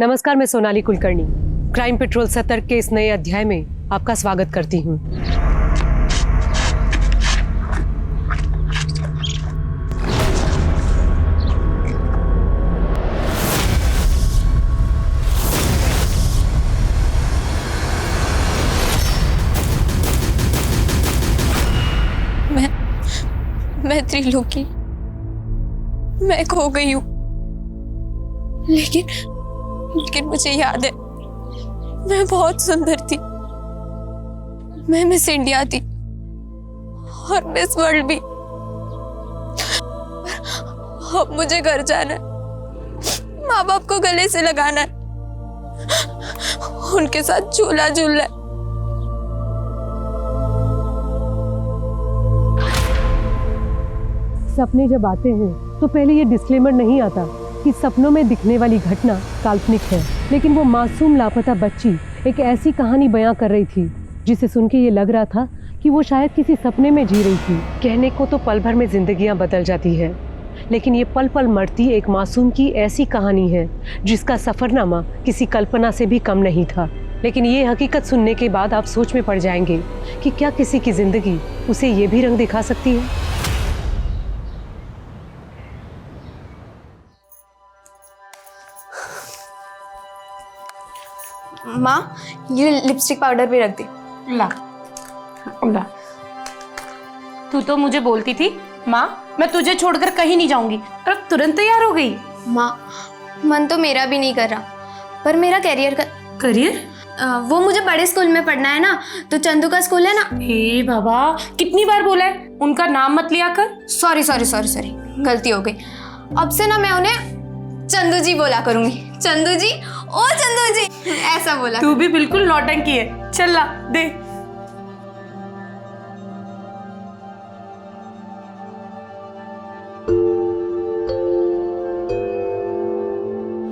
नमस्कार, मैं Sonali Kulkarni crime petrol सतर्क के इस नए अध्याय में आपका स्वागत करती हूँ। मैं त्रिलोकी, मैं खो गई हूँ, लेकिन मुझे याद है मैं बहुत सुंदर थी। मैं मिस इंडिया थी और मिस वर्ल्ड भी। अब मुझे घर जाना है, माँ बाप को गले से लगाना है, उनके साथ झूला झूलना है। सपने जब आते हैं तो पहले ये डिस्क्लेमर नहीं आता कि सपनों में दिखने वाली घटना काल्पनिक है, लेकिन वो मासूम लापता बच्ची एक ऐसी कहानी बयां कर रही थी जिसे सुन के ये लग रहा था कि वो शायद किसी सपने में जी रही थी। कहने को तो पल भर में जिंदगियां बदल जाती है, लेकिन ये पल पल मरती एक मासूम की ऐसी कहानी है जिसका सफरनामा किसी कल्पना से भी कम नहीं था। लेकिन ये हकीकत सुनने के बाद आप सोच में पड़ जाएंगे कि क्या किसी की जिंदगी उसे ये भी रंग दिखा सकती है। माँ, ये लिपस्टिक पाउडर भी रख दे। ला ला। तू तो मुझे बोलती थी माँ मैं तुझे छोड़कर कहीं नहीं जाऊंगी, और अब तुरंत तैयार हो गई। माँ, मन तो मेरा भी नहीं कर रहा, पर मेरा करियर वो मुझे बड़े स्कूल में पढ़ना है ना, तो चंदू का स्कूल है ना। हे बाबा, कितनी बार बोला है उनका नाम मत लिया कर। सॉरी, गलती हो गई। अब से ना मैं उन्हें चंदू जी बोला करूंगी। चंदू जी, ओ चंदू जी, ऐसा बोला। तू भी बिल्कुल नौटंकी है। चल ला दे।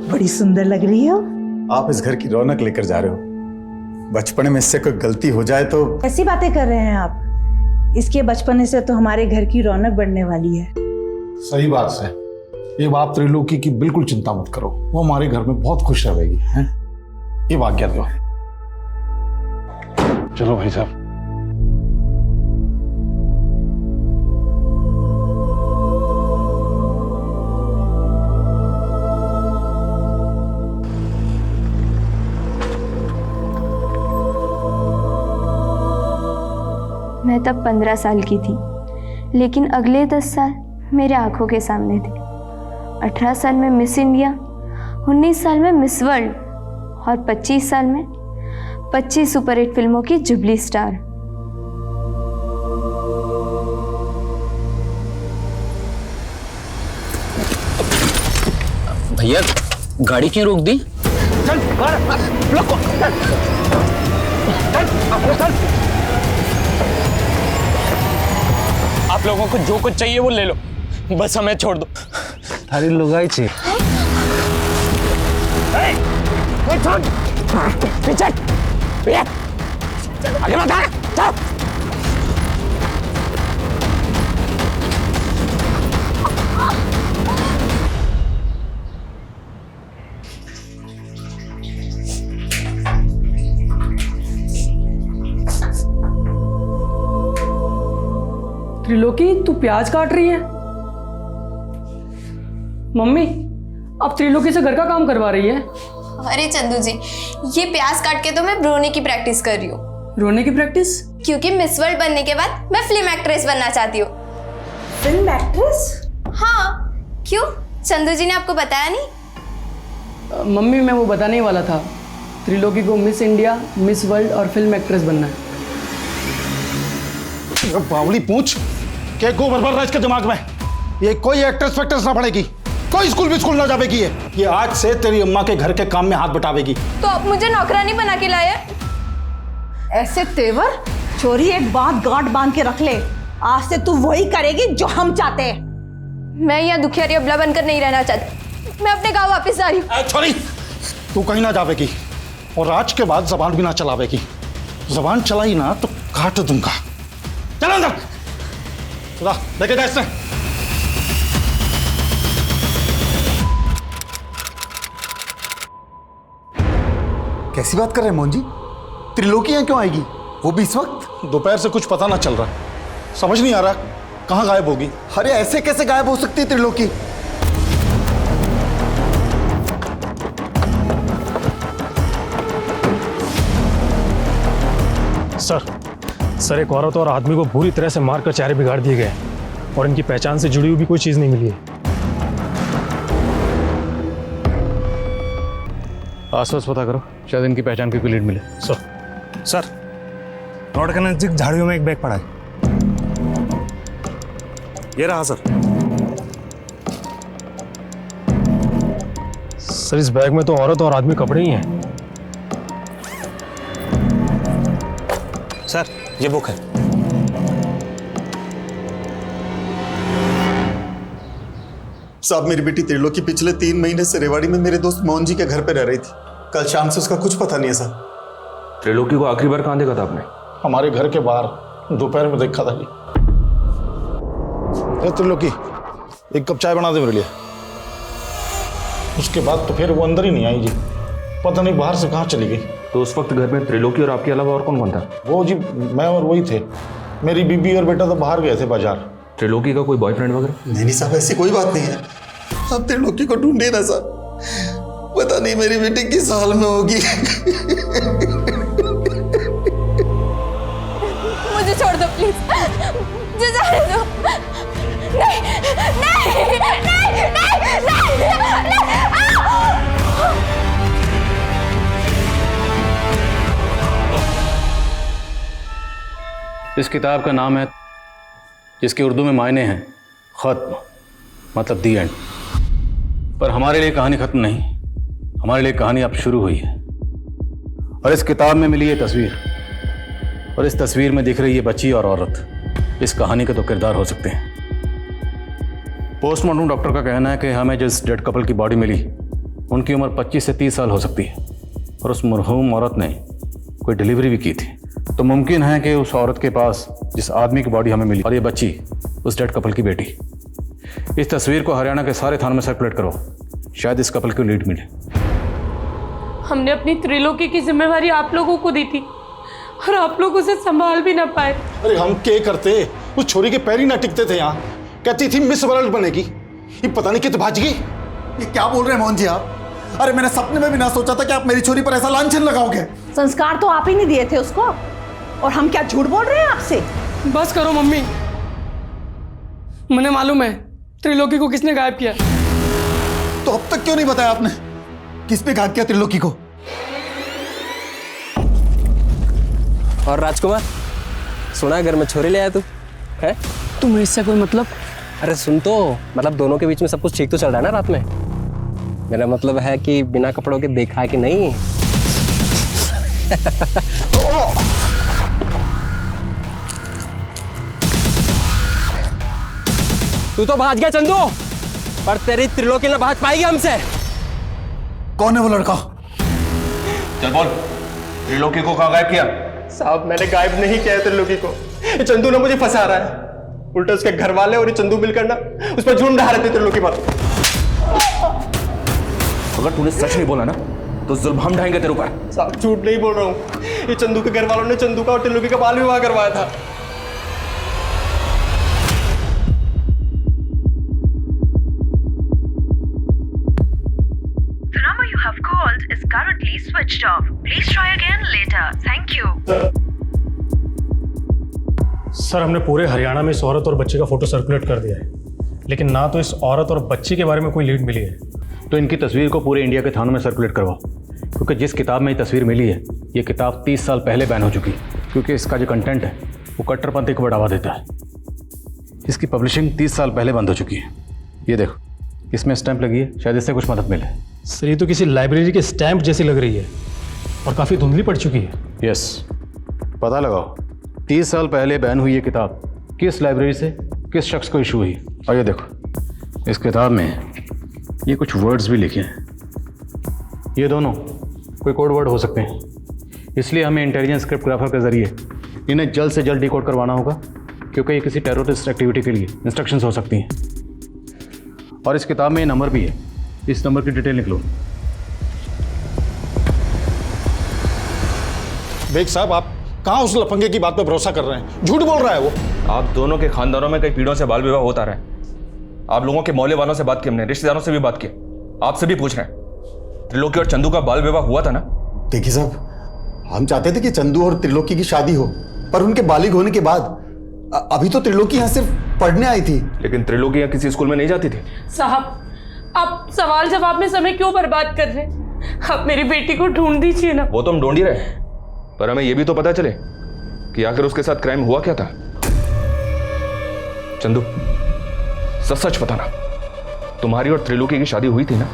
बड़ी सुंदर लग रही हो। आप इस घर की रौनक लेकर जा रहे हो। बचपन में इससे कोई गलती हो जाए तो। ऐसी बातें कर रहे हैं आप। इसके बचपने से तो हमारे घर की रौनक बढ़ने वाली है। सही बात है। ये बात त्रिलोकी की बिल्कुल चिंता मत करो, वो हमारे घर में बहुत खुश रहेगी। हैं? ये आज्ञा दो। चलो भाई साहब। मैं तब 15 साल की थी, लेकिन अगले 10 साल मेरे आंखों के सामने थे। 18 साल में मिस इंडिया, 19 साल में मिस वर्ल्ड और 25 साल में 25 सुपरहिट फिल्मों की जुबली स्टार। भैया गाड़ी क्यों रोक दी? आप लोगों को जो कुछ चाहिए वो ले लो, बस हमें छोड़ दो। अरे लुगाई छे। पीछे आगे मत आ, चल। त्रिलोकी, तू प्याज काट रही है? मम्मी, अब त्रिलोकी से घर का काम करवा रही है? अरे चंदू जी, ये प्याज काट के तो मैं रोने की प्रैक्टिस कर रही हूँ। रोने की प्रैक्टिस? क्योंकि मिस वर्ल्ड बनने के बाद मैं फिल्म एक्ट्रेस बनना चाहती हूँ। Film actress? हाँ, क्यों? चंदू जी ने आपको बताया नहीं? मम्मी, मैं वो बताने ही वाला था। त्रिलोकी को मिस इंडिया, मिस वर्ल्ड और फिल्म एक्ट्रेस बनना है। बावली पूछ क्या गोबर भर रहा है इसके दिमाग में। ये कोई एक्ट्रेस फैक्ट्रेस ना पड़ेगी, कोई स्कूल भी स्कूल ना जावेगी। ये आज से तेरी अम्मा के घर के काम में हाथ बटावेगी। तो आप मुझे नौकरानी बना के लाए? ऐसे तेवर चोरी एक बात गांठ बांध के रख ले, आज से तू वही करेगी जो हम चाहते हैं। मैं यहाँ दुखियारी अबला बनकर नहीं रहना चाहती। मैं अपने गांव वापस आ रही हूँ। छोरी, तू कहीं ना जावेगी और आज के बाद जबान भी ना चलावेगी। जबान चलाई ना तो काट दूंगा। चल अंदर, लेके जा इससे। कैसी बात कर रहे हैं मोहन जी? त्रिलोकी यहाँ क्यों आएगी, वो भी इस वक्त? दोपहर से कुछ पता ना चल रहा, समझ नहीं आ रहा कहाँ गायब होगी। अरे ऐसे कैसे गायब हो सकती है त्रिलोकी? सर एक औरत और आदमी को बुरी तरह से मारकर चेहरे बिगाड़ दिए गए और इनकी पहचान से जुड़ी हुई भी कोई चीज नहीं मिली है। आसपास पता करो, शायद इनकी पहचान की कोई लीड मिले। सर रोड के नजदीक झाड़ियों में एक बैग पड़ा है, ये रहा सर। सर इस बैग में तो औरत और आदमी कपड़े ही हैं। सर ये बुक है। साहब, मेरी बेटी त्रिलोकी पिछले 3 महीने से रेवाड़ी में मेरे दोस्त मोहन जी के घर पे रह रही थी। कल शाम से उसका कुछ पता नहीं है साहब। त्रिलोकी को आखिरी बार कहाँ देखा था आपने? हमारे घर के बाहर दोपहर में देखा था जी। ए त्रिलोकी, एक कप चाय बना दे मेरे लिए। उसके बाद तो फिर वो अंदर ही नहीं आई जी, पता नहीं बाहर से कहाँ चली गई। तो उस वक्त घर में त्रिलोकी और आपके अलावा और कौन कौन था? वो जी मैं और वही थे, मेरी बीबी और बेटा तो बाहर गए थे बाजार। त्रिलोकी का कोई बॉयफ्रेंड वगैरह? नहीं साहब, ऐसी कोई बात नहीं है। आप त्रिलोकी को ढूंढे ना साहब, पता नहीं मेरी बेटी किस हाल में होगी। मुझे छोड़ दो प्लीज, मुझे जाने दो। नहीं नहीं नहीं नहीं नहीं, नहीं। इस किताब का नाम है, जिसके उर्दू में मायने हैं खत्म, मतलब दी एंड। पर हमारे लिए कहानी खत्म नहीं, हमारे लिए कहानी अब शुरू हुई है। और इस किताब में मिली ये तस्वीर, और इस तस्वीर में दिख रही है बच्ची और औरत, इस कहानी के तो किरदार हो सकते हैं। पोस्टमार्टम डॉक्टर का कहना है कि हमें जिस डेड कपल की बॉडी मिली, उनकी उम्र 25 से 30 साल हो सकती है, और उस मरहूम औरत ने कोई डिलीवरी भी की थी। तो मुमकिन है कि उस औरत के पास जिस आदमी की बॉडी हमें मिली और ये बच्ची उस डेड कपल की बेटी। इस तस्वीर को हरियाणा के सारे थानों में सर्कुलेट करो, शायद इस कपल को लीड मिले। हमने अपनी त्रिलोकी की जिम्मेवारी आप लोगों को दी थी और आप लोग उसे संभाल भी ना पाए। अरे हम क्या करते, उस छोरी के पैर ही ना टिकते थे। यहाँ कहती थी मिस वर्ल्ड बनेगी, ये पता नहीं कितनी भाज गई। ये क्या बोल रहे हैं मोहन जी आप? अरे मैंने सपने में भी ना सोचा था कि आप मेरी छोरी पर ऐसा लांछन लगाओगे। संस्कार तो आप ही नहीं दिए थे उसको, और हम क्या झूठ बोल रहे हैं आपसे? बस करो मम्मी, मुझे मालूम है त्रिलोकी को किसने गायब किया। तो अब तक क्यों नहीं बताया आपने किसने गायब किया त्रिलोकी को? और राजकुमार, सुना घर में छोरी ले आया तू है? तुम्हें इससे कोई मतलब? अरे सुन तो, मतलब दोनों के बीच में सब कुछ ठीक तो चल रहा है ना रात में? मेरा मतलब है कि बिना कपड़ों के देखा है कि नहीं। तू तो भाग गया चंदू, पर तेरी त्रिलोकी ना भाग पाएगी हमसे। कौन है वो लड़का? चल बोल, त्रिलोकी को कहाँ गायब किया? साहब मैंने गायब नहीं किया है त्रिलोकी को, ये चंदू ने मुझे फंसा रहा है। उल्टा उसके घर वाले और ये चंदू मिलकर ना उस पर झूठ ढा रहे थे त्रिलोकी पर। अगर तूने सच नहीं बोला ना तो जुल्म हम ढाएंगे तेरे ऊपर। साहब झूठ नहीं बोल रहा हूँ, ये चंदू के घर वालों ने चंदू का और त्रिलोकी का बाल विवाह करवाया था। The number you have called is currently switched off. Please try again later. Thank you. Sir हमने पूरे हरियाणा में इस औरत और बच्चे का फोटो सर्कुलेट कर दिया है, लेकिन ना तो इस औरत और बच्ची के बारे में कोई लीड मिली है। तो इनकी तस्वीर को पूरे इंडिया के थानों में सर्कुलेट करवाओ, क्योंकि जिस किताब में ये तस्वीर मिली है, ये किताब 30 साल पहले बैन हो चुकी है, क्योंकि इसका जो कंटेंट है वो कट्टरपंथी को बढ़ावा देता है। इसकी पब्लिशिंग 30 साल पहले बंद हो चुकी है। ये देखो, इसमें स्टैंप लगी है, शायद इससे कुछ मदद मिले। सर ये तो किसी लाइब्रेरी के स्टैंप जैसी लग रही है और काफ़ी धुंधली पड़ चुकी है। यस, पता लगाओ 30 साल पहले बैन हुई ये किताब किस लाइब्रेरी से किस शख्स को इशू हुई। और ये देखो, इस किताब में ये कुछ वर्ड्स भी लिखे हैं, ये दोनों कोई कोड वर्ड हो सकते हैं, इसलिए हमें इंटेलिजेंस क्रिप्टोग्राफर के जरिए इन्हें जल्द से जल्द डिकोड करवाना होगा, क्योंकि ये किसी टेररिस्ट एक्टिविटी के लिए इंस्ट्रक्शंस हो सकती हैं। और इस किताब में ये नंबर भी है, इस नंबर की डिटेल निकलो। बेग साहब, आप कहाँ उस लफंगे की बात पे भरोसा कर रहे हैं? झूठ बोल रहा है वो। आप दोनों के खानदानों में कई पीढ़ियों से बाल विवाह होता रहा है। आप लोगों के मोहल्ले वालों से बात की हमने, रिश्तेदारों से भी बात की, आपसे भी पूछ रहे हैं। त्रिलोकी और चंदू का बाल विवाह हुआ था ना? देखिए साहब, हम चाहते थे कि चंदू और त्रिलोकी की शादी हो, पर उनके बालिग होने के बाद अभी तो त्रिलोकी यहाँ सिर्फ पढ़ने आई थी। लेकिन त्रिलोकी यहाँ किसी स्कूल में नहीं जाती थी। साहब, आप सवाल जवाब में समय क्यों बर्बाद कर रहे हैं? आप मेरी बेटी को ढूंढ दीजिए ना। वो तो हम ढूंढ ही रहे, पर हमें यह भी तो पता चले कि आखिर उसके साथ क्राइम हुआ क्या था। चंदू, सच सच बताना, तुम्हारी और त्रिलोकी की शादी हुई थी ना?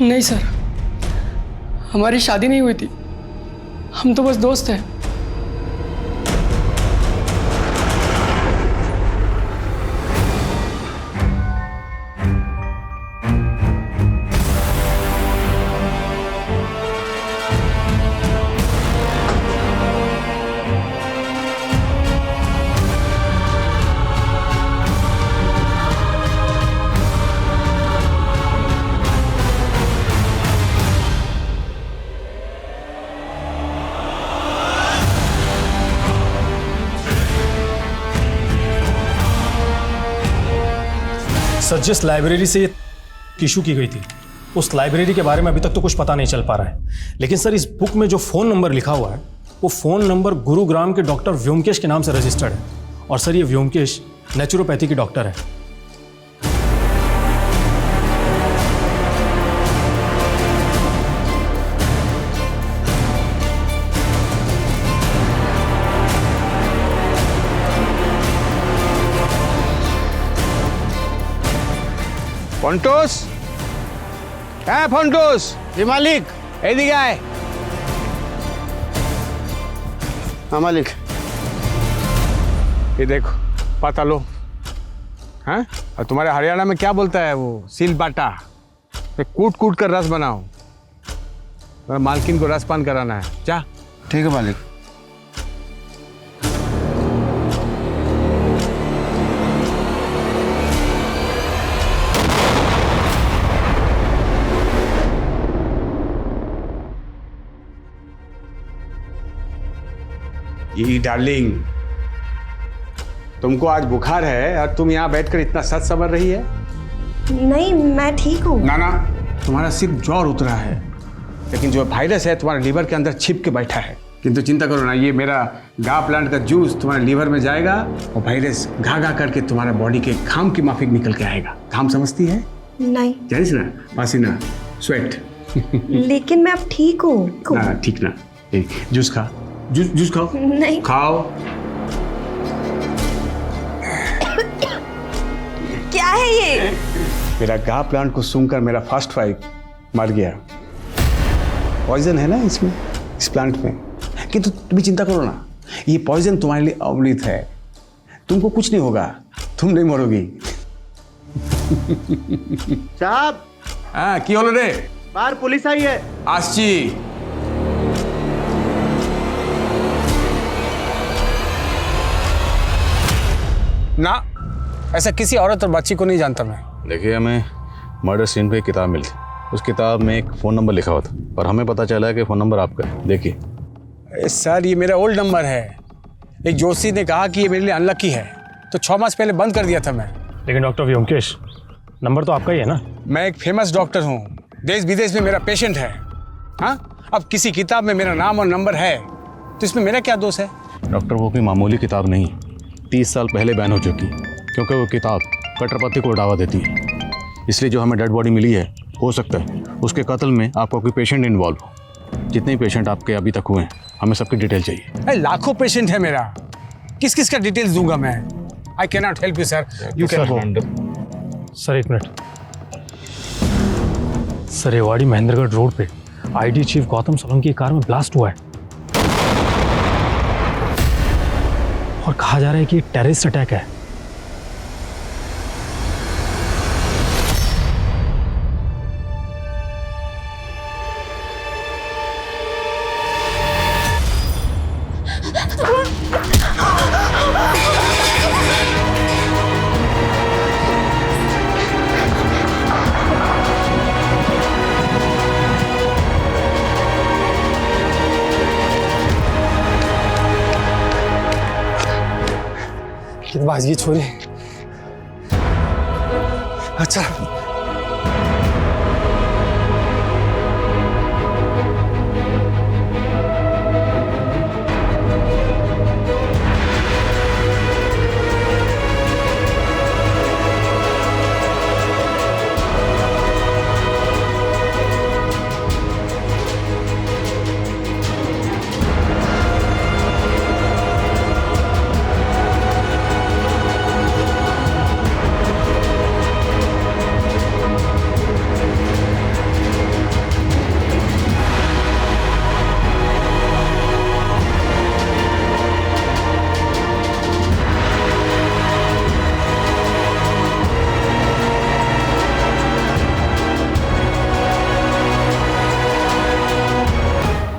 नहीं सर, हमारी शादी नहीं हुई थी, हम तो बस दोस्त हैं। सर, जिस लाइब्रेरी से ये इशू की गई थी, उस लाइब्रेरी के बारे में अभी तक तो कुछ पता नहीं चल पा रहा है। लेकिन सर, इस बुक में जो फ़ोन नंबर लिखा हुआ है, वो फ़ोन नंबर गुरुग्राम के डॉक्टर व्योमकेश के नाम से रजिस्टर्ड है। और सर, ये व्योमकेश नेचुरोपैथी के डॉक्टर है। ফন্টুস, হ্যাঁ ফন্টুস, জি মালিক, এইদিকে আয়। हाँ मालिक, ये देखो, पता लो। हाँ, और तुम्हारे हरियाणा में क्या बोलता है वो? सील बाटा। कूट कूट कर रस बनाओ, मालकिन को रसपान कराना है। जा। ठीक है मालिक। ये डार्लिंग, तुमको आज बुखार है और तुम यहाँ बैठकर इतना सच समझ रही है? नहीं, मैं ठीक हूँ। ना ना, तुम्हारा सिर्फ ज्वर उतरा है, लेकिन जो वायरस है तुम्हारे लीवर के अंदर छिप के बैठा है। किंतु चिंता करो ना, ये मेरा गा प्लांट का जूस तुम्हारे लीवर में जाएगा और वायरस घा घा करके तुम्हारे बॉडी के घाम की माफिक निकल के आएगा। घाम समझती है? नहीं। जानिस ना, पसीना, स्वेट। लेकिन मैं अब ठीक हूँ। ना ठीक ना, जूस खा, जूस खाओ। नहीं। खाओ। क्या है ये? मेरा गा प्लांट को सूंघकर मेरा फर्स्ट वाइफ मर गया। पॉइजन है ना इसमें, इस प्लांट में। किंतु तुम चिंता करो ना, ये पॉइजन तुम्हारे लिए अमृत है। तुमको कुछ नहीं होगा, तुम नहीं मरोगी। साहब। हाँ, की होलो रे? बाहर पुलिस आई है। आसची। ना, ऐसा किसी औरत और बच्ची को नहीं जानता मैं। देखिए, हमें मर्डर सीन पे एक किताब मिली। उस किताब में एक फ़ोन नंबर लिखा हुआ था और हमें पता चला है कि फ़ोन नंबर आपका है। देखिए सर, ये मेरा ओल्ड नंबर है। एक जोशी ने कहा कि ये मेरे लिए अनलकी है, तो 6 मास पहले बंद कर दिया था मैं। लेकिन डॉक्टर व्योमकेश, नंबर तो आपका ही है ना? मैं एक फेमस डॉक्टर हूँ, देश विदेश में मेरा पेशेंट है। हाँ, अब किसी किताब में मेरा नाम और नंबर है तो इसमें मेरा क्या दोष है? डॉक्टर, वो कोई मामूली किताब नहीं, 30 साल पहले बैन हो चुकी, क्योंकि वो किताब कट्टरपंथी को बढ़ावा देती है। इसलिए जो हमें डेड बॉडी मिली है, हो सकता है उसके कत्ल में आपका कोई पेशेंट इन्वॉल्व हो। जितने पेशेंट आपके अभी तक हुए हैं, हमें सबकी डिटेल चाहिए। लाखों पेशेंट है मेरा, किस किस का डिटेल्स दूंगा मैं? I can not help you sir, you can go. Sir, एक मिनट। सर, रेवाड़ी महेंद्रगढ़ रोड पे आईडी चीफ गौतम सोलंकी की कार में ब्लास्ट हुआ है और कहा जा रहा है कि टेररिस्ट अटैक है। बाजी छोरी। अच्छा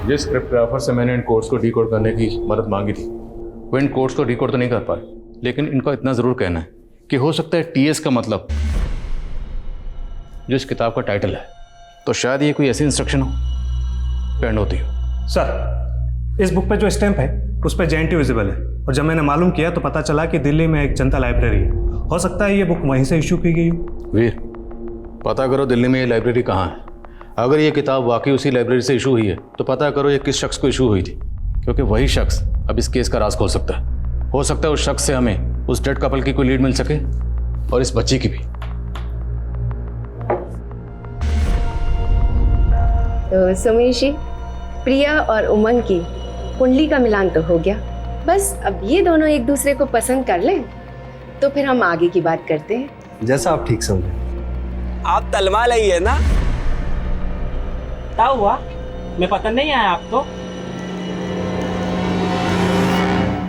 जिस क्रिप्टोग्राफर से मैंने इन कोड्स को डिकोड करने की मदद मांगी थी वो इन कोड्स को डिकोड तो नहीं कर पाए, लेकिन इनका इतना ज़रूर कहना है कि हो सकता है टीएस का मतलब जो इस किताब का टाइटल है, तो शायद ये कोई ऐसी इंस्ट्रक्शन हो पेंड होती हो। सर, इस बुक पे जो स्टैंप है उस पर JNT विजिबल है, और जब मैंने मालूम किया तो पता चला कि दिल्ली में एक जनता लाइब्रेरी है। हो सकता है ये बुक वहीं से इशू की गई हो। वीर, पता करो दिल्ली में ये लाइब्रेरी कहाँ है। अगर ये किताब वाकई उसी लाइब्रेरी से इशू हुई है तो पता करो ये किस शख्स को इशू हुई थी, क्योंकि वही शख्स अब इस केस का राज खोल सकता है। हो सकता है उस शख्स से हमें उस डेड कपल की कोई लीड मिल सके और इस बच्ची की भी। तो सुमेश जी, प्रिया और उमंग की कुंडली का मिलान तो हो गया, बस अब ये दोनों एक दूसरे को पसंद कर लें तो फिर हम आगे की बात करते हैं। जैसा आप ठीक समझे। आप तलवा लाई है ना? क्या हुआ? मैं पता नहीं आया आपको।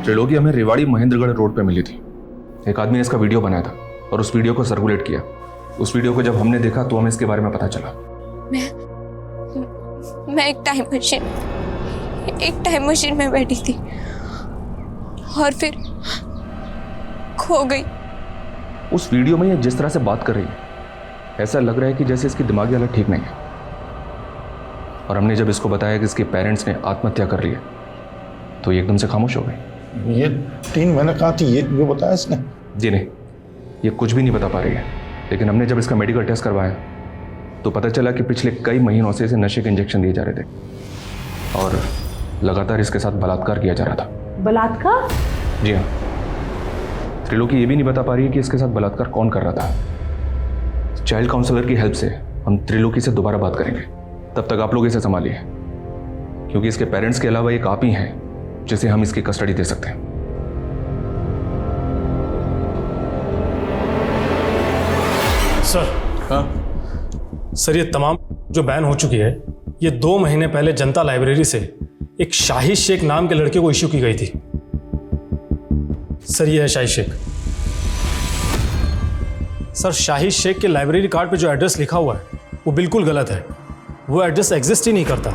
त्रिलोकी हमें रेवाड़ी महेंद्रगढ़ रोड पे मिली थी। एक आदमी ने इसका वीडियो बनाया था और उस वीडियो को सर्कुलेट किया। उस वीडियो को जब हमने देखा तो हमें इसके बारे में पता चला। मैं एक टाइम मशीन में बैठी थी और फिर खो गई। उस वीडियो में ये जिस तरह से बात कर रही है, ऐसा लग रहा है कि जैसे इसकी दिमागी हालत ठीक नहीं है। और हमने जब इसको बताया कि इसके पेरेंट्स ने आत्महत्या कर ली है तो ये एकदम से खामोश हो गई। ये 3 महीने कहाँ थी, ये बताया इसने? जी नहीं, ये कुछ भी नहीं बता पा रही है। लेकिन हमने जब इसका मेडिकल टेस्ट करवाया तो पता चला कि पिछले कई महीनों से इसे नशे के इंजेक्शन दिए जा रहे थे और लगातार इसके साथ बलात्कार किया जा रहा था। बलात्कार? जी हाँ। त्रिलोकी ये भी नहीं बता पा रही है कि इसके साथ बलात्कार कौन कर रहा था। चाइल्ड काउंसलर की हेल्प से हम त्रिलोकी से दोबारा बात करेंगे। तब तक आप लोग इसे संभालिए, क्योंकि इसके पेरेंट्स के अलावा एक आप ही हैं जिसे हम इसकी कस्टडी दे सकते हैं। सर। हाँ सर, ये तमाम जो बैन हो चुकी है ये 2 महीने पहले जनता लाइब्रेरी से एक शाहिद शेख नाम के लड़के को इश्यू की गई थी। सर, ये है शाहिद शेख। सर, शाहिद शेख के लाइब्रेरी कार्ड पे जो एड्रेस लिखा हुआ है वो बिल्कुल गलत है। वो एड्रेस एग्जिस्ट ही नहीं करता।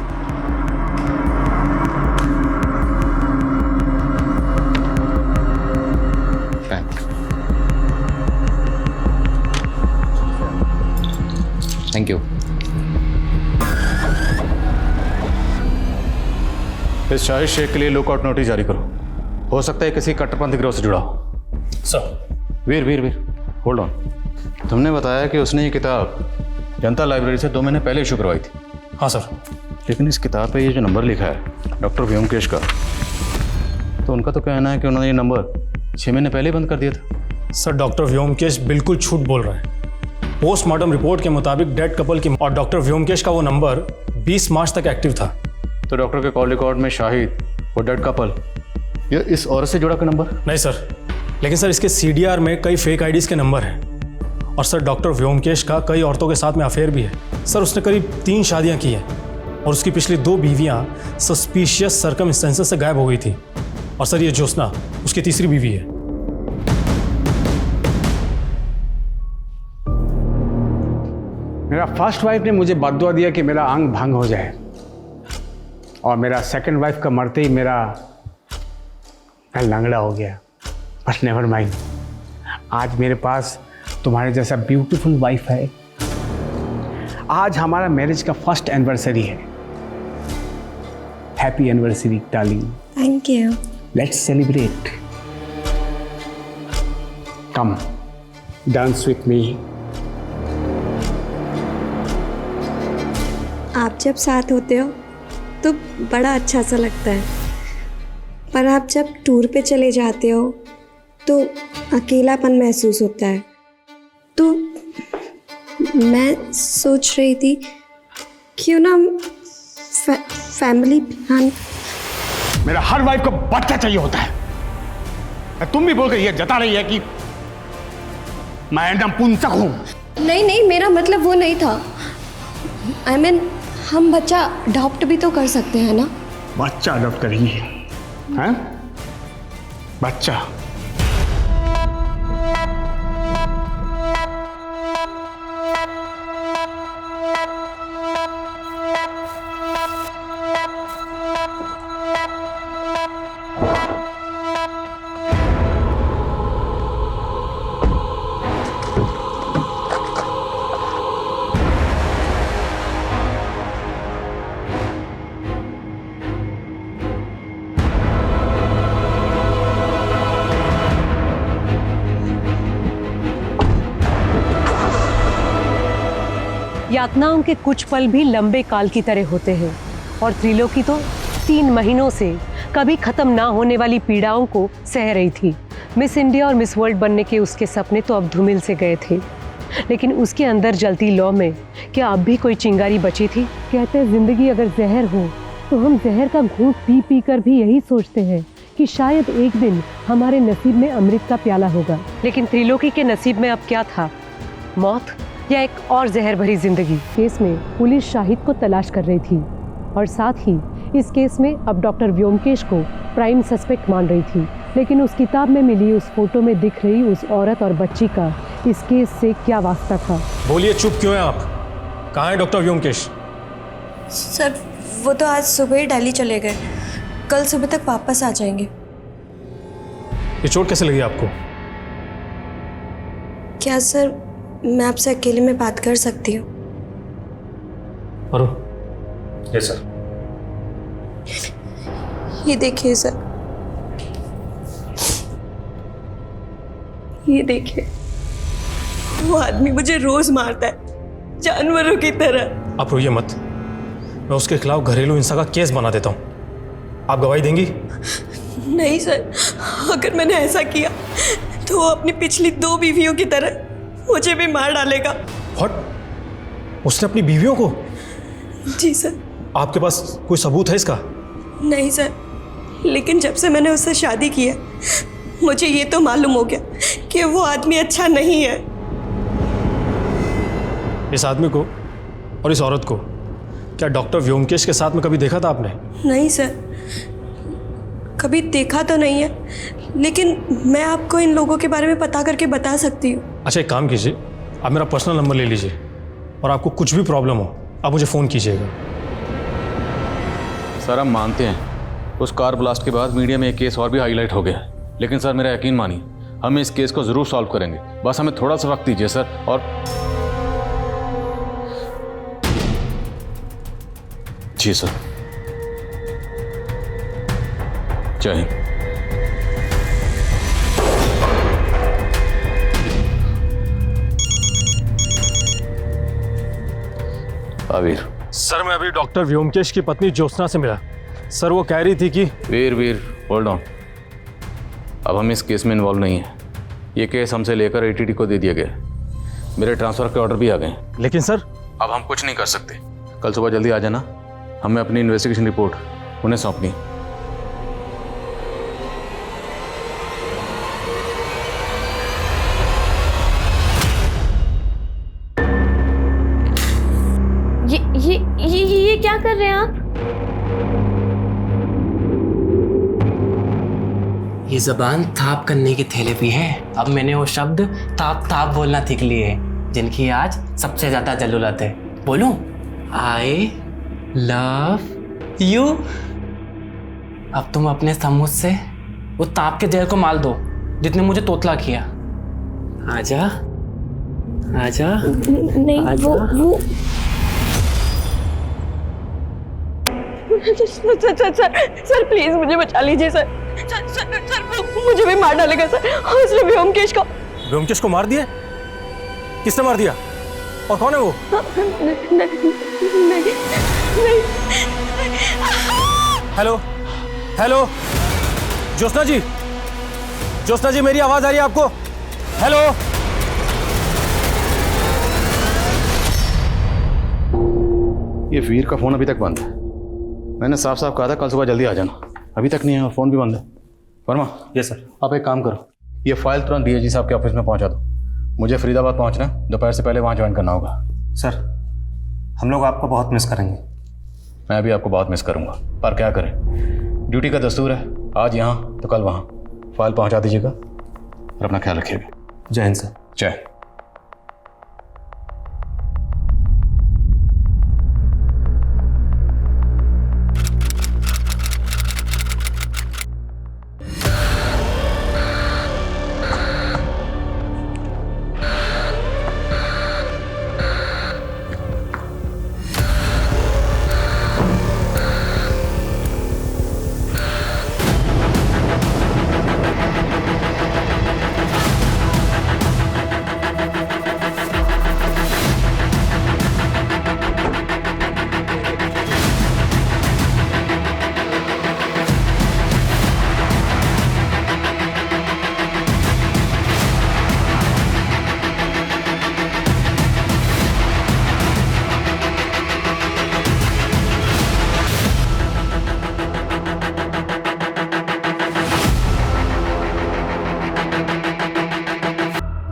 Thank you. इस शाहिद शेख के लिए लुकआउट नोटिस जारी करो। हो सकता है किसी कट्टरपंथी गिरोह से जुड़ा हो। सर। Veer hold on. तुमने बताया कि उसने ये किताब जनता लाइब्रेरी से 2 महीने पहले इशू करवाई थी। हाँ सर। लेकिन इस किताब पे ये जो नंबर लिखा है डॉक्टर व्योमकेश का, तो उनका तो कहना है कि उन्होंने ये नंबर 6 महीने पहले बंद कर दिया था। सर, डॉक्टर व्योमकेश बिल्कुल झूठ बोल रहा है। पोस्टमार्टम रिपोर्ट के मुताबिक डेड कपल की और डॉक्टर व्योमकेश का वो नंबर 20 मार्च तक एक्टिव था। तो डॉक्टर के कॉल रिकॉर्ड में शाहिद और डेड कपल ये इस औरत से जुड़ा का नंबर? नहीं सर, लेकिन सर इसके CDR में कई फेक आईडीज के नंबर हैं। और सर, डॉक्टर व्योमकेश का कई औरतों के साथ में अफेयर भी है। सर, उसने करीब 3 शादियां की हैं और उसकी पिछली 2 बीवियां सस्पिशियस सर्कमस्टेंसेस से गायब हो गई थी। और सर, ये ज्योत्सना उसकी तीसरी बीवी है। मेरा फर्स्ट वाइफ ने मुझे बददुआ दिया कि मेरा अंग भंग हो जाए, और मेरा सेकंड वाइफ का मरते ही मैं लंगड़ा हो गया। बट नेवर माइंड, आज मेरे पास तुम्हारे जैसा ब्यूटीफुल वाइफ है। आज हमारा मैरिज का फर्स्ट एनिवर्सरी है। Happy anniversary darling. Thank you. Let's celebrate. Come dance with me. आप जब साथ होते हो तो बड़ा अच्छा सा लगता है, पर आप जब टूर पे चले जाते हो तो अकेलापन महसूस होता है। तो मैं सोच रही थी क्यों ना फैमिली प्लान। मेरा हर वाइफ को बच्चा चाहिए होता है। तुम भी बोल कर ये जता रही है कि मैं नपुंसक हूं। नहीं नहीं, मेरा मतलब वो नहीं था। I mean, हम बच्चा अडॉप्ट भी तो कर सकते हैं ना। बच्चा अडॉप्ट करेंगे हैं? बच्चा? यातनाओं के कुछ पल भी लंबे काल की तरह होते हैं और त्रिलोकी तो 3 महीनों से कभी खत्म ना होने वाली पीड़ाओं को सह रही थी। मिस इंडिया और मिस वर्ल्ड बनने के उसके सपने तो अब धूमिल से गए थे, लेकिन उसके अंदर जलती लौ में क्या अब भी कोई चिंगारी बची थी? कहते हैं जिंदगी अगर जहर हो तो हम जहर का घूंट पी पी कर भी यही सोचते हैं कि शायद एक दिन हमारे नसीब में अमृत का प्याला होगा। लेकिन त्रिलोकी के नसीब में अब क्या था? मौत या एक और जहर भरी जिंदगी? केस में पुलिस शाहिद को तलाश कर रही थी और साथ ही इस केस में अब डॉक्टर व्योमकेश को प्राइम सस्पेक्ट मान रही थी। लेकिन उस किताब में मिली उस फोटो में दिख रही उस औरत और बच्ची का इस केस से क्या वास्ता था? बोलिए, चुप क्यों हैं आप? कहाँ है डॉक्टर व्योमकेश? सर वो तो आज सुबह ही दिल्ली चले गए, कल सुबह तक वापस आ जाएंगे। ये चोट कैसे लगी आपको? क्या सर मैं आपसे अकेले में बात कर सकती हूँ? Yes sir. ये देखिए सर, ये देखिए, वो आदमी मुझे रोज मारता है जानवरों की तरह। आप रोइए मत, मैं उसके खिलाफ घरेलू हिंसा का केस बना देता हूँ। आप गवाही देंगी? नहीं सर, अगर मैंने ऐसा किया तो वो अपनी पिछली 2 बीवियों की तरह मुझे भी मार डालेगा। व्हाट? उसने अपनी बीवियों को? जी सर। आपके पास कोई सबूत है इसका? नहीं सर, लेकिन जब से मैंने उससे शादी की है मुझे ये तो मालूम हो गया कि वो आदमी अच्छा नहीं है। इस आदमी को और इस औरत को क्या डॉक्टर व्योमकेश के साथ में कभी देखा था आपने? नहीं सर, कभी देखा तो नहीं है, लेकिन मैं आपको इन लोगों के बारे में पता करके बता सकती हूँ। अच्छा, एक काम कीजिए, आप मेरा पर्सनल नंबर ले लीजिए और आपको कुछ भी प्रॉब्लम हो आप मुझे फ़ोन कीजिएगा। सर हम मानते हैं उस कार ब्लास्ट के बाद मीडिया में एक केस और भी हाईलाइट हो गया, लेकिन सर मेरा यकीन मानिए हम इस केस को ज़रूर सॉल्व करेंगे। बस हमें थोड़ा सा वक्त दीजिए सर। और जी सर, जय हिंद। वीर सर, मैं अभी डॉक्टर व्योमकेश की पत्नी ज्योत्सना से मिला। सर वो कह रही थी कि वीर होल्ड ऑन, अब हम इस केस में इन्वॉल्व नहीं हैं। ये केस हमसे लेकर एटीटी को दे दिया गया, मेरे ट्रांसफ़र के ऑर्डर भी आ गए। लेकिन सर अब हम कुछ नहीं कर सकते। कल सुबह जल्दी आ जाना, हमें अपनी इन्वेस्टिगेशन रिपोर्ट उन्हें सौंपनी। ये क्या कर रहे हैं आप? ये जबान ताप करने की थेरेपी है। अब मैंने वो शब्द ताप ताप बोलना सीख लिए हैं जिनकी आज सबसे ज्यादा जरूरत है। बोलूं? I love you. अब तुम अपने समूह से वो ताप के जहर को माल दो जितने मुझे तोतला किया। आजा आजा। नहीं आजा। वो सर प्लीज मुझे बचा लीजिए सर। सर वो मुझे भी मार डालेगा सर, और इसलिए व्योमकेश को। व्योमकेश को मार दिया? किसने मार दिया और कौन है वो? नहीं। हेलो हेलो, ज्योत्सना जी, ज्योत्सना जी मेरी आवाज आ रही है आपको? हेलो। ये वीर का फोन अभी तक बंद है। मैंने साफ साफ कहा था कल सुबह जल्दी आ जाना, अभी तक नहीं है और फोन भी बंद है। वर्मा। Yes sir. आप एक काम करो, ये फाइल तुरंत डीएजी साहब के ऑफिस में पहुंचा दो। मुझे फरीदाबाद पहुंचना है, दोपहर से पहले वहां ज्वाइन करना होगा। सर हम लोग आपको बहुत मिस करेंगे। मैं भी आपको बहुत मिस करूंगा, पर क्या करें, ड्यूटी का दस्तूर है, आज यहाँ तो कल वहाँ। फाइल पहुंचा दीजिएगा और अपना ख्याल रखिएगा। जय हिंद सर। जय।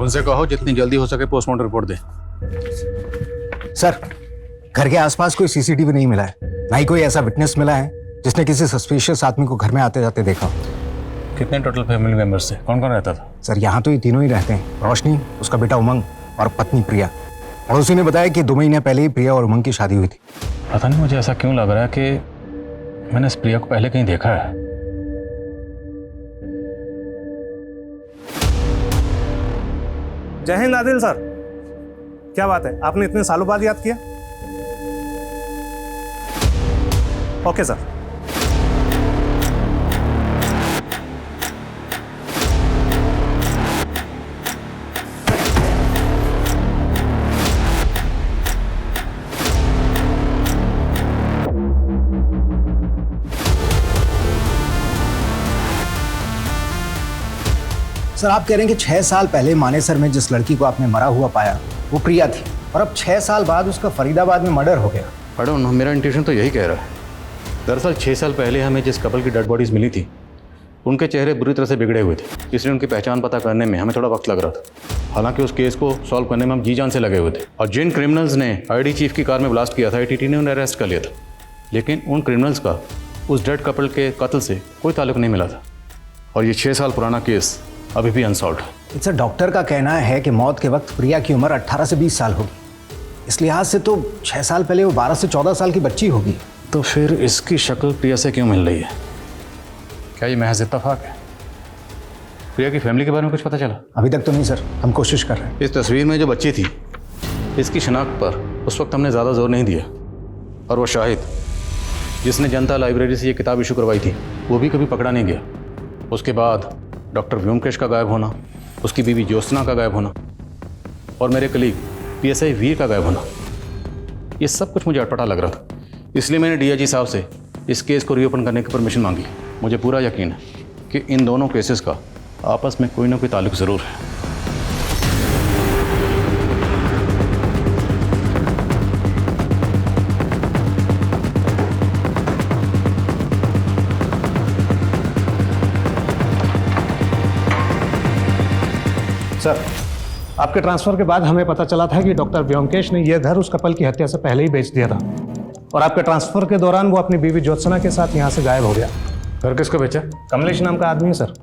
उनसे कहो जितनी जल्दी हो सके पोस्टमार्टम रिपोर्ट दे। सर, घर के आसपास कोई सीसीटीवी नहीं मिला है, ना ही कोई ऐसा विटनेस मिला है जिसने किसी सस्पिशियस आदमी को घर में आते जाते देखा। कितने टोटल फैमिली मेंबर्स थे, कौन कौन रहता था? सर यहाँ तो ये तीनों ही रहते हैं, रोशनी, उसका बेटा उमंग और पत्नी प्रिया। पड़ोसी ने बताया कि 2 महीने पहले ही प्रिया और उमंग की शादी हुई थी। पता नहीं मुझे ऐसा क्यों लग रहा है कि मैंने इस प्रिया को पहले कहीं देखा है। जय हिंद आदिल सर, क्या बात है, आपने इतने सालों बाद याद किया? Okay sir. सर आप कह रहे हैं कि 6 साल पहले मानेसर में जिस लड़की को आपने मरा हुआ पाया वो प्रिया थी, और अब 6 साल बाद उसका फरीदाबाद में मर्डर हो गया। पढ़ो ना, मेरा इंट्यूशन तो यही कह रहा है। दरअसल 6 साल पहले हमें जिस कपल की डेड बॉडीज मिली थी उनके चेहरे बुरी तरह से बिगड़े हुए थे, इसलिए उनकी पहचान पता करने में हमें थोड़ा वक्त लग रहा था। हालांकि उस केस को सॉल्व करने में हम जी जान से लगे हुए थे, और जिन क्रिमिनल्स ने आईडी चीफ की कार में ब्लास्ट किया था ATT ने उन्हें अरेस्ट कर लिया था, लेकिन उन क्रिमिनल्स का उस डेड कपल के कत्ल से कोई ताल्लुक नहीं मिला था, और ये 6 साल पुराना केस अभी भी अनसॉल्व्ड है। सर डॉक्टर का कहना है कि मौत के वक्त प्रिया की उम्र 18 से 20 साल होगी, इस लिहाज से तो 6 साल पहले वो 12 से 14 साल की बच्ची होगी। तो फिर इसकी शक्ल प्रिया से क्यों मिल रही है? क्या ये महज इत्तेफाक है? प्रिया की फैमिली के बारे में कुछ पता चला? अभी तक तो नहीं सर, हम कोशिश कर रहे हैं। इस तस्वीर में जो बच्ची थी इसकी शनाख्त पर उस वक्त हमने ज़्यादा जोर नहीं दिया, और वो शाहिद जिसने जनता लाइब्रेरी से ये किताब इशू करवाई थी वो भी कभी पकड़ा नहीं गया। उसके बाद डॉक्टर व्योमकेश का गायब होना, उसकी बीवी ज्योत्सना का गायब होना, और मेरे कलीग PSI वीर का गायब होना, ये सब कुछ मुझे अटपटा लग रहा था। इसलिए मैंने DIG साहब से इस केस को रीओपन करने की परमिशन मांगी। मुझे पूरा यकीन है कि इन दोनों केसेस का आपस में कोई ना कोई ताल्लुक ज़रूर है। सर आपके ट्रांसफर के बाद हमें पता चला था कि डॉक्टर व्योमकेश ने यह घर उस कपल की हत्या से पहले ही बेच दिया था, और आपके ट्रांसफर के दौरान वो अपनी बीवी ज्योत्सना के साथ यहाँ से गायब हो गया। घर किसको बेचा? कमलेश नाम का आदमी है सर,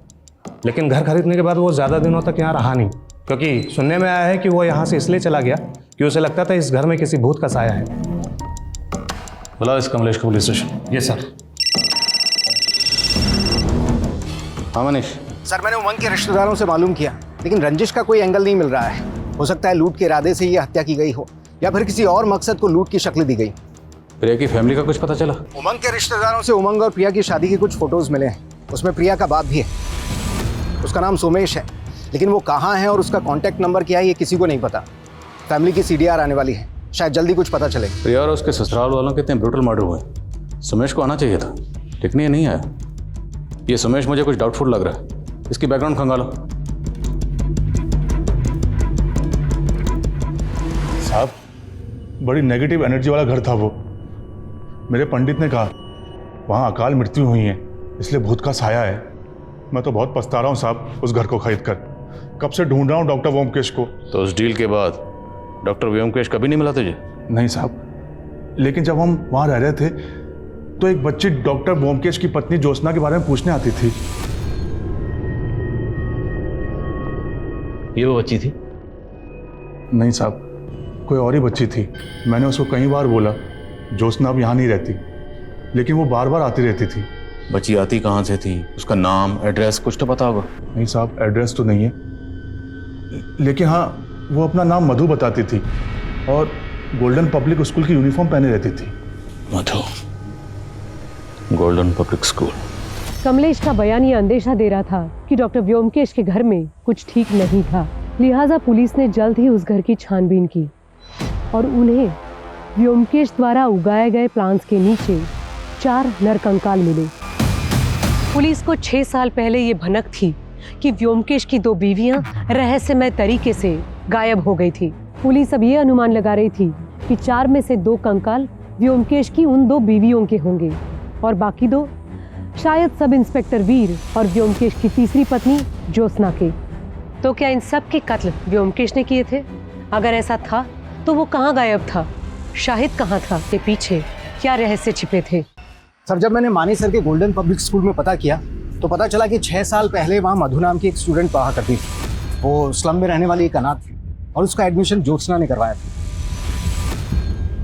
लेकिन घर खरीदने के बाद वो ज़्यादा दिनों तक यहाँ रहा नहीं, क्योंकि सुनने में आया है कि वो यहाँ से इसलिए चला गया कि उसे लगता था इस घर में किसी भूत का साया है। बुलाओ इस कमलेश को पुलिस स्टेशन। ये सर। हाँ मनीष। सर मैंने उमंग के रिश्तेदारों से मालूम किया, लेकिन रंजिश का कोई एंगल नहीं मिल रहा है। हो सकता है लूट के इरादे से ये हत्या की गई हो, या फिर किसी और मकसद को लूट की शक्ल दी गई। प्रिया की फैमिली का कुछ पता चला? उमंग के रिश्तेदारों से उमंग और प्रिया की शादी के कुछ फोटोज मिले हैं, उसमें प्रिया का बाप भी है, उसका नाम सोमेश है। लेकिन वो कहाँ है और उसका कॉन्टैक्ट नंबर क्या है ये किसी को नहीं पता। फैमिली की CDR आने वाली है, शायद जल्दी कुछ पता चले। प्रिया और उसके ससुराल वालों के इतने ब्रूटल मर्डर हुए, सुमेश को आना चाहिए था, लेकिन ये नहीं आया। ये सुमेश मुझे कुछ डाउटफुल लग रहा है, इसकी बैकग्राउंड खंगालो। साहब, बड़ी नेगेटिव एनर्जी वाला घर था वो। मेरे पंडित ने कहा वहाँ अकाल मृत्यु हुई है, इसलिए भूत का साया है। मैं तो बहुत पछता रहा हूँ साहब उस घर को खरीद कर। कब से ढूंढ रहा हूँ डॉक्टर व्योमकेश को। तो उस डील के बाद डॉक्टर व्योमकेश कभी नहीं मिला तुझे? नहीं साहब, लेकिन जब हम वहाँ रह रहे थे तो एक बच्ची डॉक्टर व्योमकेश की पत्नी ज्योत्सना के बारे में पूछने आती थी। ये वो बच्ची थी? नहीं साहब, कोई और ही बच्ची थी। मैंने उसको कई बार बोला ज्योत्सना अब यहाँ नहीं रहती, लेकिन वो बार बार आती रहती थी। बच्ची आती कहाँ से थी? उसका नाम, एड्रेस कुछ तो पता होगा? नहीं साहब, एड्रेस तो नहीं है, लेकिन हाँ वो अपना नाम मधु बताती थी और गोल्डन पब्लिक स्कूल की यूनिफॉर्म पहने रहती थी। मधु, गोल्डन पब्लिक स्कूल। कमलेश का बयान ये अंदेशा दे रहा था कि डॉक्टर व्योमकेश के घर में कुछ ठीक नहीं था। लिहाजा पुलिस ने जल्द ही उस घर की छानबीन की और उन्हें व्योमकेश द्वारा उगाए गए प्लांट्स के नीचे 4 नरकंकाल मिले। पुलिस को 6 साल पहले ये भनक थी कि व्योमकेश की 2 बीवियां रहस्यमय तरीके से गायब हो गई थी। पुलिस अब ये अनुमान लगा रही थी कि 4 में से 2 कंकाल व्योमकेश की उन 2 बीवियों के होंगे और बाकी 2 शायद सब इंस्पेक्टर वीर और व्योमकेश की तीसरी पत्नी ज्योत्सना के। तो क्या इन सब के कत्ल व्योमकेश ने किए थे? अगर ऐसा था तो वो कहाँ गायब था? शाहिद कहाँ था? के पीछे क्या रहस्य छिपे थे? सर, जब मैंने मानी सर के गोल्डन पब्लिक स्कूल में पता किया तो पता चला कि 6 साल पहले वहाँ मधु नाम की एक स्टूडेंट पढ़ा करती थी। वो स्लम में रहने वाली एक अनाथ थी और उसका एडमिशन ज्योत्सना ने करवाया था।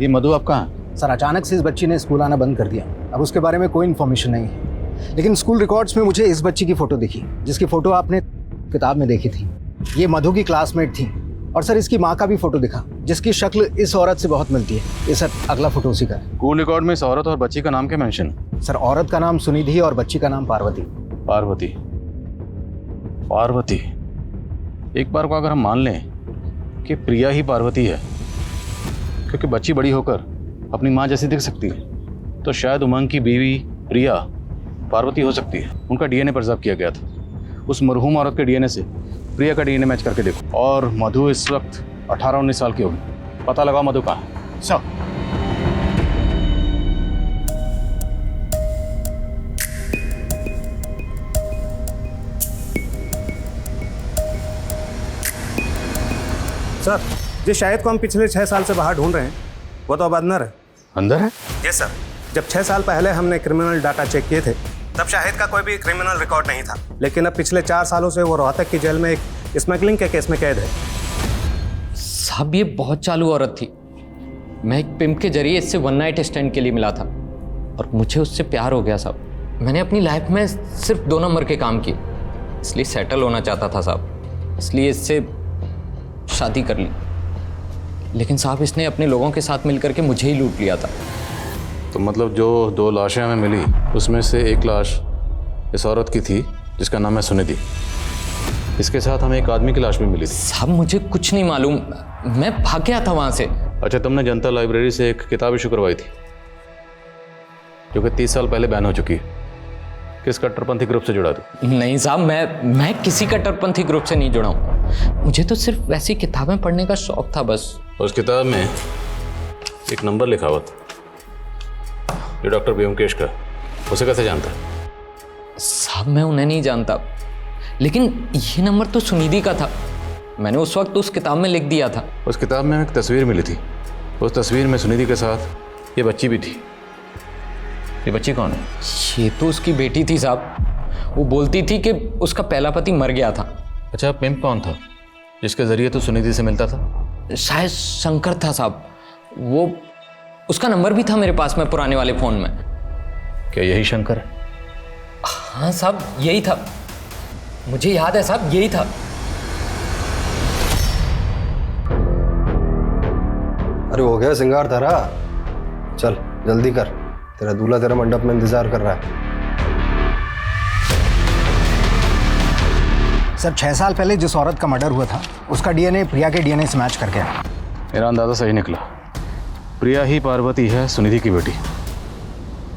ये मधु आप कहाँ? सर, अचानक से इस बच्ची ने स्कूल आना बंद कर दिया। अब उसके बारे में कोई इन्फॉर्मेशन नहीं है, लेकिन स्कूल रिकॉर्ड्स में मुझे इस बच्ची की फ़ोटो दिखी, जिसकी फ़ोटो आपने किताब में देखी थी। ये मधु की क्लासमेट थी। और सर, इसकी माँ का भी फ़ोटो दिखा, जिसकी शक्ल इस औरत से बहुत मिलती है। ये सर अगला फ़ोटो उसी का है। स्कूल रिकॉर्ड में इस औरत और बच्ची का नाम क्या मेंशन? सर, औरत का नाम सुनिधि और बच्ची का नाम पार्वती। पार्वती। पार्वती। एक बार को अगर हम मान लें कि प्रिया ही पार्वती है, क्योंकि बच्ची बड़ी होकर अपनी माँ जैसी दिख सकती है, तो शायद उमंग की बीवी प्रिया पार्वती हो सकती है। उनका DNA प्रिजर्व किया गया था। उस मरहूम औरत के DNA से प्रिया का DNA मैच करके देखो। और मधु इस वक्त 18-19 साल की होगी। पता लगाओ मधु कहाँ है। सर, सर, जिस शाहिद को हम पिछले 6 साल से बाहर ढूंढ रहे हैं वो तो अब अंदर है। अंदर है? Yes sir. जब 6 साल पहले हमने क्रिमिनल डाटा चेक किए थे तब शाहिद का कोई भी क्रिमिनल रिकॉर्ड नहीं था, लेकिन अब पिछले 4 सालों से वो रोहतक की जेल में एक स्मगलिंग के केस में कैद है। साहब, ये बहुत चालू औरत थी। मैं एक पिम्प के जरिए इससे 1 नाइट स्टैंड के लिए मिला था और मुझे उससे प्यार हो गया साहब। मैंने अपनी लाइफ में सिर्फ 2 नंबर के काम किए, इसलिए सेटल होना चाहता था साहब, इसलिए इससे शादी कर ली। लेकिन साहब, इसने अपने लोगों के साथ मिलकर के मुझे ही लूट लिया था। तो मतलब जो 2 लाशें हमें मिली उसमें से एक लाश इस औरत की थी जिसका नाम है सुनिधि। इसके साथ हमें एक आदमी की लाश भी मिली थी। साहब, मुझे कुछ नहीं मालूम, मैं भाग गया था वहाँ से। अच्छा, तुमने जनता लाइब्रेरी से एक किताब इशू करवाई थी जो कि 30 साल पहले बैन हो चुकी है। किस कट्टरपंथी ग्रुप से जुड़ा थी? नहीं साहब, मैं किसी कट्टरपंथी ग्रुप से नहीं जुड़ा हूँ। मुझे तो सिर्फ वैसी किताबें पढ़ने का शौक था बस। उस किताब में एक नंबर लिखा हुआ था जो डॉक्टर व्योमकेश का। उसे कैसे जानता है? साहब, मैं उन्हें नहीं जानता, लेकिन ये नंबर तो सुनिधि का था। मैंने उस वक्त उस किताब में लिख दिया था। उस किताब में एक तस्वीर मिली थी। उस तस्वीर में सुनिधि के साथ ये बच्ची भी थी। ये बच्ची कौन है? ये तो उसकी बेटी थी साहब। वो बोलती थी कि उसका पहला पति मर गया था। अच्छा, पिंप कौन था जिसके जरिए तो सुनिधि से मिलता था? शायद शंकर था साहब। वो उसका नंबर भी था मेरे पास में पुराने वाले फ़ोन में। क्या यही शंकर है? हाँ साहब, यही था। मुझे याद है साहब, यही था। अरे हो गया सिंगार तारा, चल जल्दी कर, तेरा दूल्हा तेरा मंडप में इंतजार कर रहा है। सर 6 साल पहले जिस औरत का मर्डर हुआ था उसका डीएनए प्रिया के डीएनए से मैच कर गया। मेरा अंदाज़ा सही निकला। प्रिया ही पार्वती है, सुनिधि की बेटी।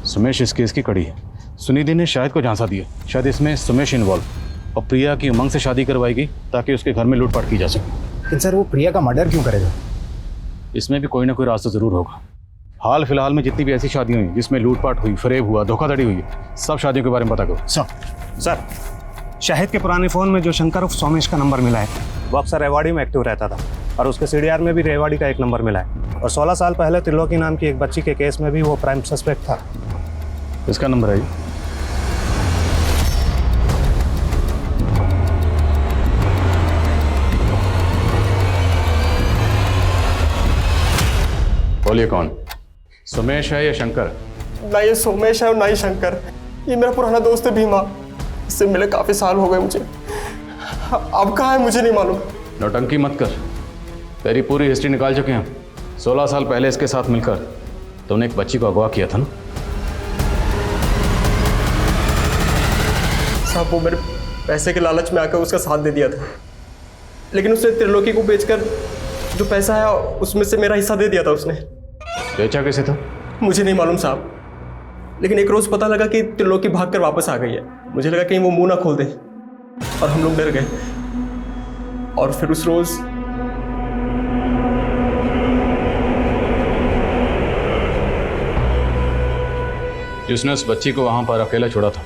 सुमेश इस केस की कड़ी है। सुनिधि ने शाहिद को झांसा दिया, शायद इसमें सुमेश इन्वॉल्व, और प्रिया की उमंग से शादी करवाएगी ताकि उसके घर में लूटपाट की जा सके। लेकिन सर वो प्रिया का मर्डर क्यों करेगा? इसमें भी कोई ना कोई रास्ता ज़रूर होगा। हाल फिलहाल में जितनी भी ऐसी शादियाँ हुई जिसमें लूटपाट हुई, फरेब हुआ, धोखाधड़ी हुई, सब शादियों के बारे में पता करो। सर शाहिद के पुराने फ़ोन में जो शंकर उर्फ सोमेश का नंबर मिला है वो अक्सर रेवाड़ी में एक्टिव रहता था, और उसके सीडीआर में भी रेवाड़ी का एक नंबर मिला है, और 16 साल पहले त्रिलोकी नाम की एक बच्ची के केस में भी वो प्राइम सस्पेक्ट था। इसका नंबर है? बोलिए कौन? सुमेश है या शंकर? ना ये सोमेश है और ना ही शंकर, ये मेरा पुराना दोस्त है भीमा। इससे मिले काफी साल हो गए मुझे। अब कहाँ है मुझे नहीं मालूम। नौटंकी मत कर, तेरी पूरी हिस्ट्री निकाल चुके हैं। 16 साल पहले इसके साथ मिलकर तुमने एक बच्ची को अगवा किया था ना? साहब वो मेरे पैसे के लालच में आकर उसका साथ दे दिया था, लेकिन उसने त्रिलोकी को बेचकर जो पैसा है उसमें से मेरा हिस्सा दे दिया था उसने। बेचा कैसे था? मुझे नहीं मालूम साहब, लेकिन एक रोज पता लगा कि त्रिलोकी भागकर वापस आ गई है। मुझे लगा कहीं वो मुंह ना खोल दे, और हम लोग डर गए। और फिर उस रोज जिसने उस बच्ची को वहां पर अकेला छोड़ा था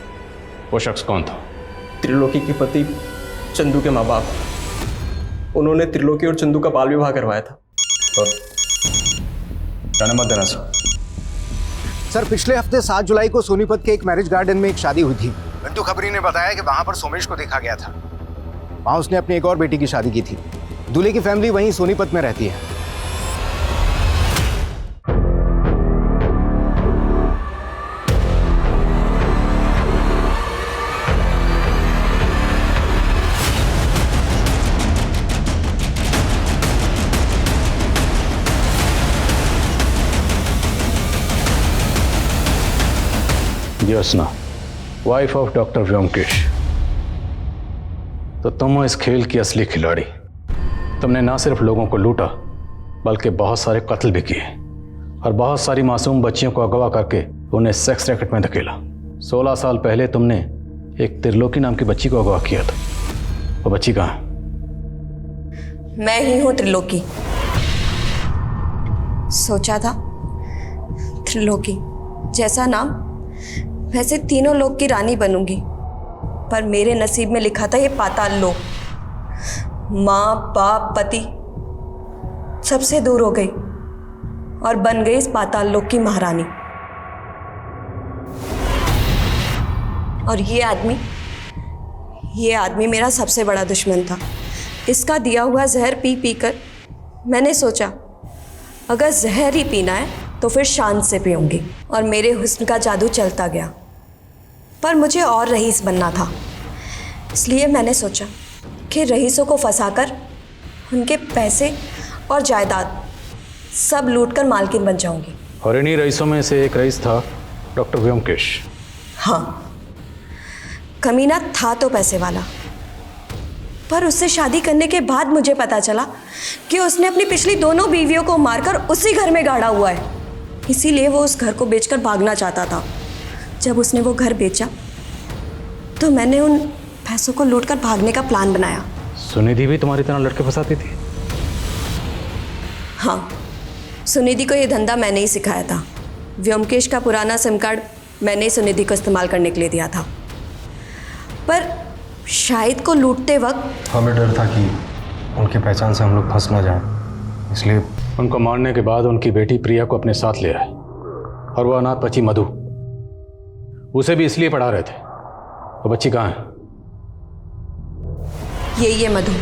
वो शख्स कौन था? त्रिलोकी के पति चंदू के माँ बाप। उन्होंने त्रिलोकी और चंदू का बाल विवाह करवाया था। और जाने मत देना सर पिछले हफ्ते 7 जुलाई को सोनीपत के एक मैरिज गार्डन में एक शादी हुई थी। घंटू खबरी ने बताया कि वहां पर सोमेश को देखा गया था। वहां उसने अपनी एक और बेटी की शादी की थी। दूल्हे की फैमिली वहीं सोनीपत में रहती है। Jyotsna, wife of doctor Byomkesh. तो तुम हो इस खेल की असली खिलाड़ी। तुमने ना सिर्फ लोगों को लूटा बल्कि बहुत सारे कत्ल भी किए, और बहुत सारी मासूम बच्चियों को अगवा करके उन्हें सेक्स रैकेट में धकेला। 16 साल पहले तुमने एक त्रिलोकी नाम की बच्ची को अगवा किया था। वो बच्ची कहाँ है? मैं ही हूं त्रिलोकी। सोचा था त्रिलोकी जैसा नाम वैसे तीनों लोक की रानी बनूंगी, पर मेरे नसीब में लिखा था ये पाताल लोक। माँ बाप पति सबसे दूर हो गई और बन गई इस पाताल लोक की महारानी। और ये आदमी मेरा सबसे बड़ा दुश्मन था। इसका दिया हुआ जहर पी पी कर मैंने सोचा अगर जहर ही पीना है तो फिर शान से पीऊंगी, और मेरे हुस्न का जादू चलता गया। पर मुझे और रईस बनना था, इसलिए मैंने सोचा कि रईसों को फंसाकर उनके पैसे और जायदाद सब लूटकर मालकिन बन जाऊंगी। और इन्हीं रईसों में से एक रईस था डॉक्टर व्योमकेश। हाँ, कमीना था तो पैसे वाला, पर उससे शादी करने के बाद मुझे पता चला कि उसने अपनी पिछली दोनों बीवियों को मारकर उसी घर में गाड़ा हुआ है। इसीलिए वो उस घर को बेचकर भागना चाहता था। जब उसने वो घर बेचा तो मैंने उन पैसों को लूटकर भागने का प्लान बनाया। सुनिधि भी तुम्हारी तरह लड़के फंसाती थी? हाँ, सुनिधि को ये धंधा मैंने ही सिखाया था। व्योमकेश का पुराना सिम कार्ड मैंने ही सुनिधि को इस्तेमाल करने के लिए दिया था। पर शाहिद को लूटते वक्त हमें डर था कि उनकी पहचान से हम लोग फंस ना जाएं, इसलिए उनको मारने के बाद उनकी बेटी प्रिया को अपने साथ ले आए, और वो अनाथ बच्ची मधु, उसे भी इसलिए पढ़ा रहे थे। वो बच्ची कहाँ है? ये मधु।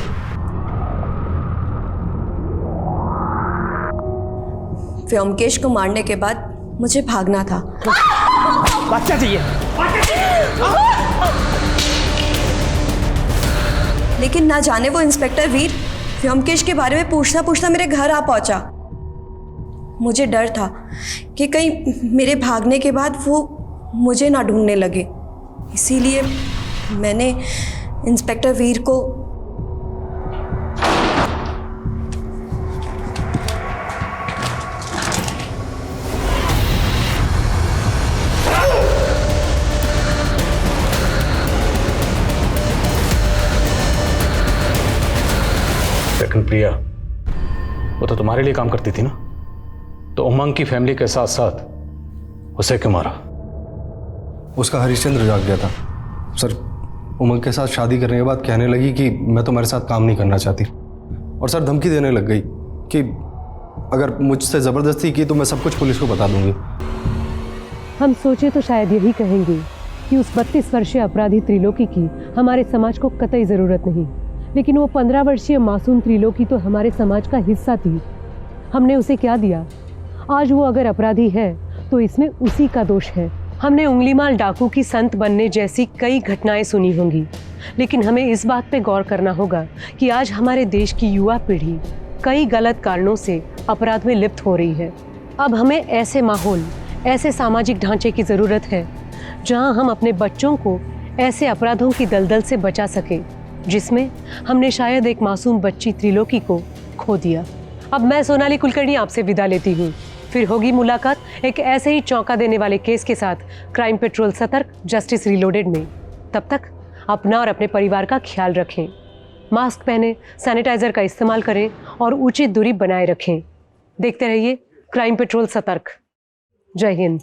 व्योमकेश को मारने के बाद मुझे भागना था। बच्चा चाहिए। लेकिन ना जाने वो इंस्पेक्टर वीर व्योमकेश के बारे में पूछता पूछता मेरे घर आ पहुंचा। मुझे डर था कि कहीं मेरे भागने के बाद वो मुझे ना ढूंढने लगे, इसीलिए मैंने इंस्पेक्टर वीर को लेकिन प्रिया, वो तो तुम्हारे लिए काम करती थी ना, तो उमंग की फैमिली के साथ साथ उसे क्यों मारा? उसका हरिश्चंद्र जाग गया था सर। उमंग के साथ शादी करने के बाद कहने लगी कि मैं तुम्हारे साथ काम नहीं करना चाहती, और सर धमकी देने लग गई कि अगर मुझसे ज़बरदस्ती की तो मैं सब कुछ पुलिस को बता दूंगी। हम सोचे तो शायद यही कहेंगे कि उस 32 वर्षीय अपराधी त्रिलोकी की हमारे समाज को कतई ज़रूरत नहीं, लेकिन वो 15 वर्षीय मासूम त्रिलोकी तो हमारे समाज का हिस्सा थी। हमने उसे क्या दिया? आज वो अगर अपराधी है तो इसमें उसी का दोष है। हमने उंगलीमाल डाकू की संत बनने जैसी कई घटनाएं सुनी होंगी, लेकिन हमें इस बात पे गौर करना होगा कि आज हमारे देश की युवा पीढ़ी कई गलत कारणों से अपराध में लिप्त हो रही है। अब हमें ऐसे माहौल, ऐसे सामाजिक ढांचे की ज़रूरत है जहां हम अपने बच्चों को ऐसे अपराधों की दलदल से बचा सकें जिसमें हमने शायद एक मासूम बच्ची त्रिलोकी को खो दिया। अब मैं सोनाली कुलकर्णी आपसे विदा लेती हूँ। फिर होगी मुलाकात एक ऐसे ही चौंका देने वाले केस के साथ क्राइम पेट्रोल सतर्क जस्टिस रीलोडेड में। तब तक अपना और अपने परिवार का ख्याल रखें, मास्क पहने, सैनिटाइजर का इस्तेमाल करें और उचित दूरी बनाए रखें। देखते रहिए क्राइम पेट्रोल सतर्क। जय हिंद।